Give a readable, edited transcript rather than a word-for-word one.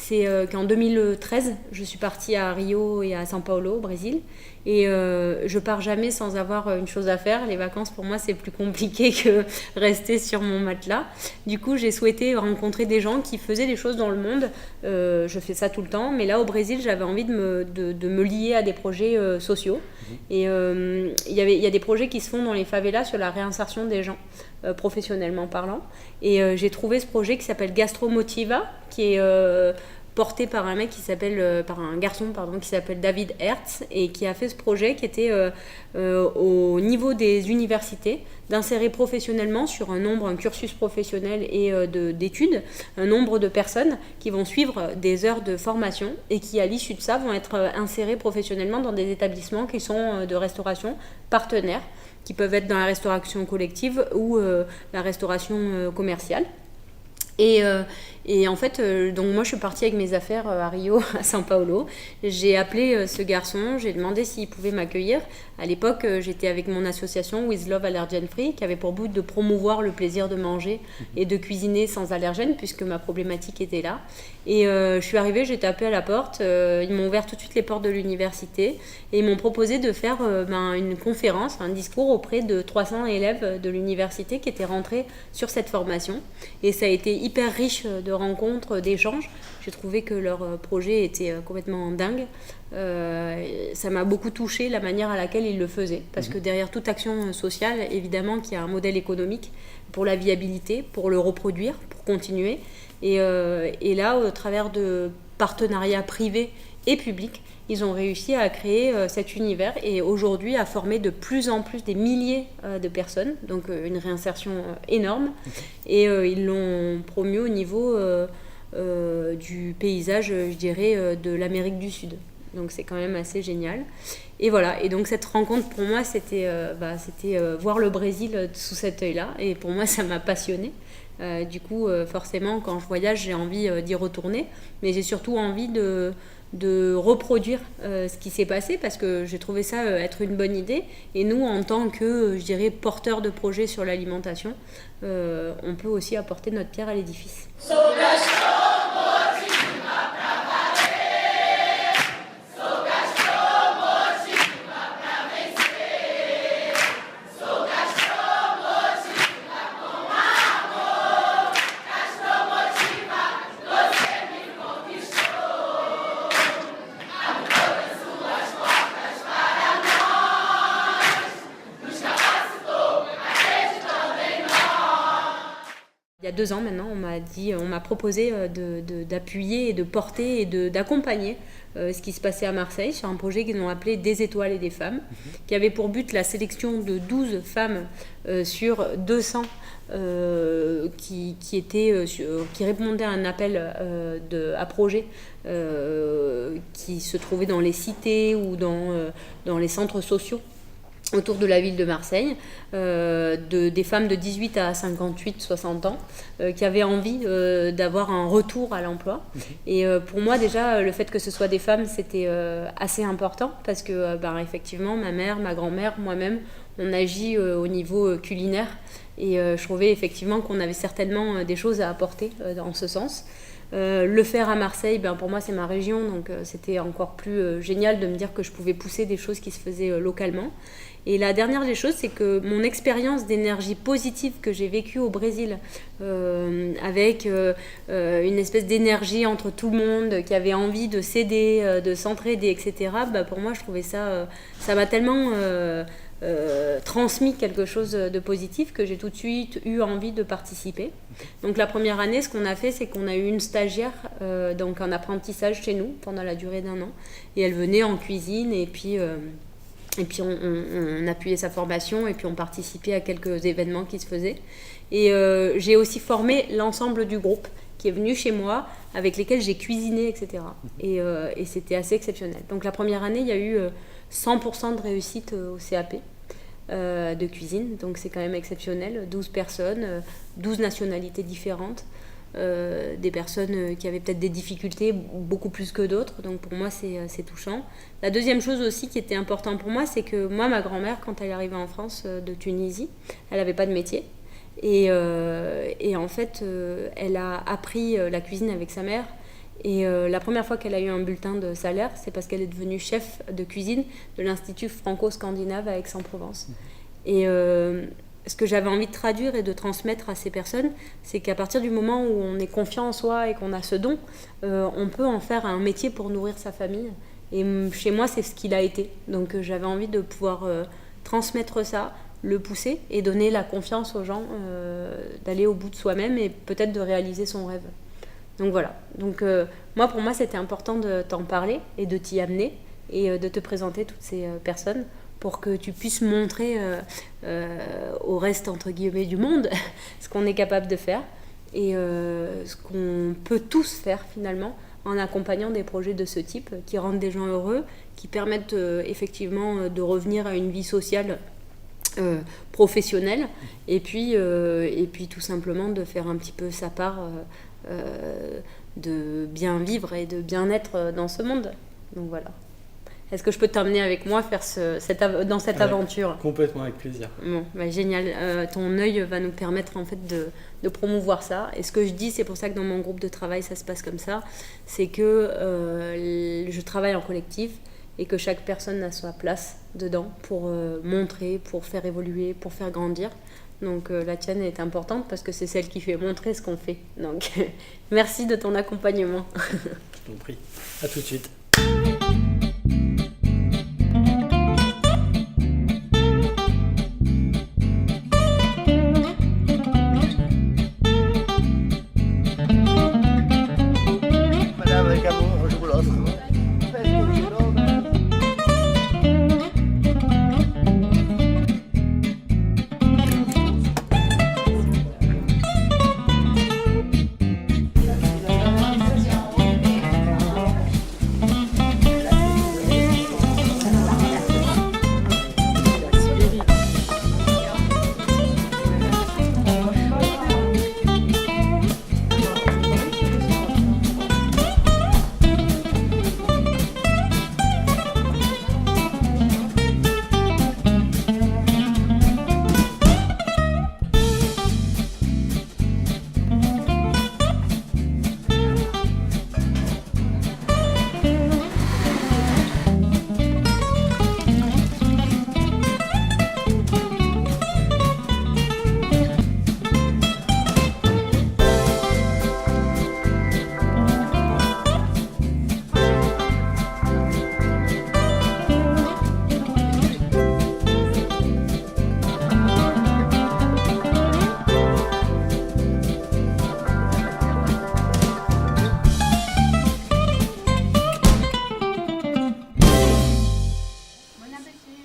c'est qu'en 2013, je suis partie à Rio et à São Paulo, au Brésil. Et je pars jamais sans avoir une chose à faire. Les vacances, pour moi, c'est plus compliqué que rester sur mon matelas. Du coup, j'ai souhaité rencontrer des gens qui faisaient des choses dans le monde. Je fais ça tout le temps. Mais là, au Brésil, j'avais envie de me lier à des projets sociaux. Et il y a des projets qui se font dans les favelas sur la réinsertion des gens, professionnellement parlant. Et j'ai trouvé ce projet qui s'appelle Gastromotiva, qui est porté par par un garçon qui s'appelle David Hertz, et qui a fait ce projet qui était au niveau des universités, d'insérer professionnellement sur un cursus professionnel et d'études, un nombre de personnes qui vont suivre des heures de formation et qui, à l'issue de ça, vont être insérées professionnellement dans des établissements qui sont de restauration partenaires, qui peuvent être dans la restauration collective ou la restauration commerciale. Et en fait, donc moi je suis partie avec mes affaires à Rio, à São Paulo. J'ai appelé ce garçon, j'ai demandé s'il pouvait m'accueillir. À l'époque, j'étais avec mon association With Love Allergen Free, qui avait pour but de promouvoir le plaisir de manger et de cuisiner sans allergènes, puisque ma problématique était là. Et je suis arrivée, j'ai tapé à la porte, ils m'ont ouvert tout de suite les portes de l'université et ils m'ont proposé de faire une conférence, un discours auprès de 300 élèves de l'université qui étaient rentrés sur cette formation. Et ça a été hyper riche de rencontres, d'échanges. J'ai trouvé que leur projet était complètement dingue. Ça m'a beaucoup touchée la manière à laquelle ils le faisaient, parce que derrière toute action sociale, évidemment qu'il y a un modèle économique pour la viabilité, pour le reproduire, pour continuer. Et là, au travers de partenariats privés et publics, ils ont réussi à créer cet univers et aujourd'hui à former de plus en plus des milliers de personnes, donc une réinsertion énorme. Et ils l'ont promu au niveau du paysage, je dirais, de l'Amérique du Sud. Donc c'est quand même assez génial. Et voilà, et donc cette rencontre pour moi c'était voir le Brésil sous cet œil-là, et pour moi ça m'a passionnée. Du coup forcément quand je voyage j'ai envie d'y retourner, mais j'ai surtout envie de reproduire ce qui s'est passé, parce que j'ai trouvé ça être une bonne idée. Et nous, en tant que, je dirais, porteurs de projets sur l'alimentation, on peut aussi apporter notre pierre à l'édifice. Il y a 2 ans maintenant, on m'a proposé d'appuyer et de porter et d'accompagner ce qui se passait à Marseille sur un projet qu'ils ont appelé Des étoiles et des femmes, qui avait pour but la sélection de 12 femmes sur 200 qui répondaient à un appel à projet qui se trouvait dans les cités ou dans les centres sociaux autour de la ville de Marseille, des femmes de 18 à 58-60 ans qui avaient envie d'avoir un retour à l'emploi. Et pour moi déjà, le fait que ce soit des femmes, c'était assez important, parce que effectivement, ma mère, ma grand-mère, moi-même, on agit au niveau culinaire, et je trouvais effectivement qu'on avait certainement des choses à apporter en ce sens. Le faire à Marseille, pour moi c'est ma région, donc c'était encore plus génial de me dire que je pouvais pousser des choses qui se faisaient localement. Et la dernière des choses, c'est que mon expérience d'énergie positive que j'ai vécue au Brésil, avec une espèce d'énergie entre tout le monde qui avait envie de s'aider, de s'entraider, etc., pour moi je trouvais ça m'a tellement transmis quelque chose de positif que j'ai tout de suite eu envie de participer. Donc la première année, ce qu'on a fait, c'est qu'on a eu une stagiaire donc en apprentissage chez nous pendant la durée d'1 an, et elle venait en cuisine, et puis on appuyait sa formation, et puis on participait à quelques événements qui se faisaient. Et j'ai aussi formé l'ensemble du groupe qui est venu chez moi, avec lesquels j'ai cuisiné, etc. Et c'était assez exceptionnel. Donc la première année, il y a eu 100% de réussite au CAP de cuisine, donc c'est quand même exceptionnel. 12 personnes, 12 nationalités différentes, des personnes qui avaient peut-être des difficultés beaucoup plus que d'autres, donc pour moi c'est touchant. La deuxième chose aussi qui était importante pour moi, c'est que moi, ma grand-mère, quand elle est arrivée en France de Tunisie, elle n'avait pas de métier. Et en fait, elle a appris la cuisine avec sa mère, Et la première fois qu'elle a eu un bulletin de salaire, c'est parce qu'elle est devenue chef de cuisine de l'Institut franco-scandinave à Aix-en-Provence. Et ce que j'avais envie de traduire et de transmettre à ces personnes, c'est qu'à partir du moment où on est confiant en soi et qu'on a ce don, on peut en faire un métier pour nourrir sa famille. Et chez moi, c'est ce qu'il a été. Donc j'avais envie de pouvoir transmettre ça, le pousser et donner la confiance aux gens d'aller au bout de soi-même et peut-être de réaliser son rêve. Donc voilà. Donc pour moi, c'était important de t'en parler et de t'y amener et de te présenter toutes ces personnes pour que tu puisses montrer au reste, entre guillemets, du monde ce qu'on est capable de faire et ce qu'on peut tous faire finalement en accompagnant des projets de ce type qui rendent des gens heureux, qui permettent effectivement de revenir à une vie sociale professionnelle et puis tout simplement de faire un petit peu sa part de bien vivre et de bien-être dans ce monde. Donc voilà. Est-ce que je peux t'emmener avec moi faire dans cette aventure ? Complètement, avec plaisir. Bon, génial. Ton œil va nous permettre en fait de promouvoir ça. Et ce que je dis, c'est pour ça que dans mon groupe de travail, ça se passe comme ça, c'est que je travaille en collectif et que chaque personne a sa place dedans pour montrer, pour faire évoluer, pour faire grandir. Donc la tienne est importante parce que c'est celle qui fait montrer ce qu'on fait. Donc merci de ton accompagnement. Je t'en prie. À tout de suite. Bon appétit.